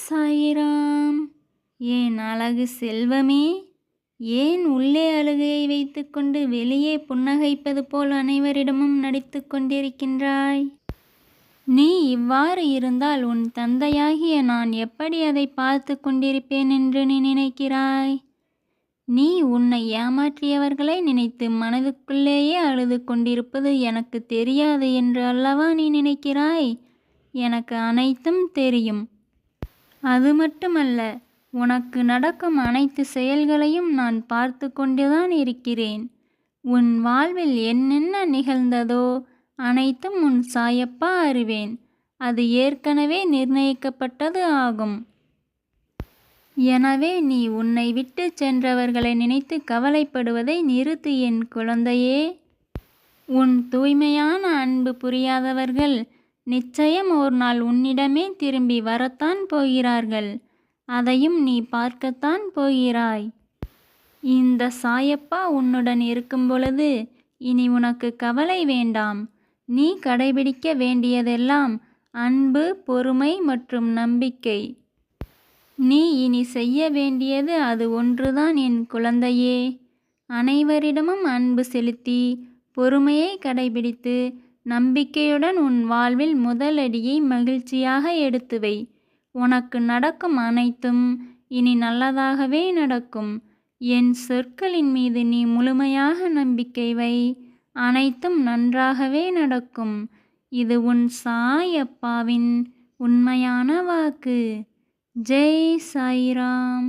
சாயிராம். என் அழகு செல்வமே, ஏன் உள்ளே அழுகையை வைத்துக்கொண்டு வெளியே புன்னகைப்பது போல் அனைவரிடமும் நடித்து கொண்டிருக்கின்றாய்? நீ இவ்வாறு இருந்தால் உன் தந்தையாகிய நான் எப்படி அதை பார்த்து கொண்டிருப்பேன் என்று நீ நினைக்கிறாய்? நீ உன்னை ஏமாற்றியவர்களை நினைத்து மனதுக்குள்ளேயே அழுது கொண்டிருப்பது எனக்கு தெரியாது என்று அல்லவா நீ நினைக்கிறாய்? எனக்கு அனைத்தும் தெரியும். அது மட்டுமல்ல, உனக்கு நடக்கும் அனைத்து செயல்களையும் நான் பார்த்து கொண்டுதான் இருக்கிறேன். உன் வாழ்வில் என்னென்ன நிகழ்ந்ததோ அனைத்தும் உன் சாயப்பா அறிவேன். அது ஏற்கனவே நிர்ணயிக்கப்பட்டது ஆகும். எனவே நீ உன்னை விட்டு சென்றவர்களை நினைத்து கவலைப்படுவதை நிறுத்து என் குழந்தையே. உன் தூய்மையான அன்பு புரியாதவர்கள் நிச்சயம் ஒரு நாள் உன்னிடமே திரும்பி வரத்தான் போகிறார்கள். அதையும் நீ பார்க்கத்தான் போகிறாய். இந்த சாயப்பா உன்னுடன் இருக்கும் பொழுது இனி உனக்கு கவலை வேண்டாம். நீ கடைபிடிக்க வேண்டியதெல்லாம் அன்பு, பொறுமை மற்றும் நம்பிக்கை. நீ இனி செய்ய வேண்டியது அது ஒன்றுதான் என் குழந்தையே. அனைவரிடமும் அன்பு செலுத்தி பொறுமையை கடைபிடித்து நம்பிக்கையுடன் உன் வாழ்வில் முதலடியை மகிழ்ச்சியாக எடுத்து வை. உனக்கு நடக்கும் அனைத்தும் இனி நல்லதாகவே நடக்கும். என் சொற்களின் மீது நீ முழுமையாக நம்பிக்கை வை. அனைத்தும் நன்றாகவே நடக்கும். இது உன் சாயப்பாவின் உண்மையான வாக்கு. ஜெய் சாயிராம்.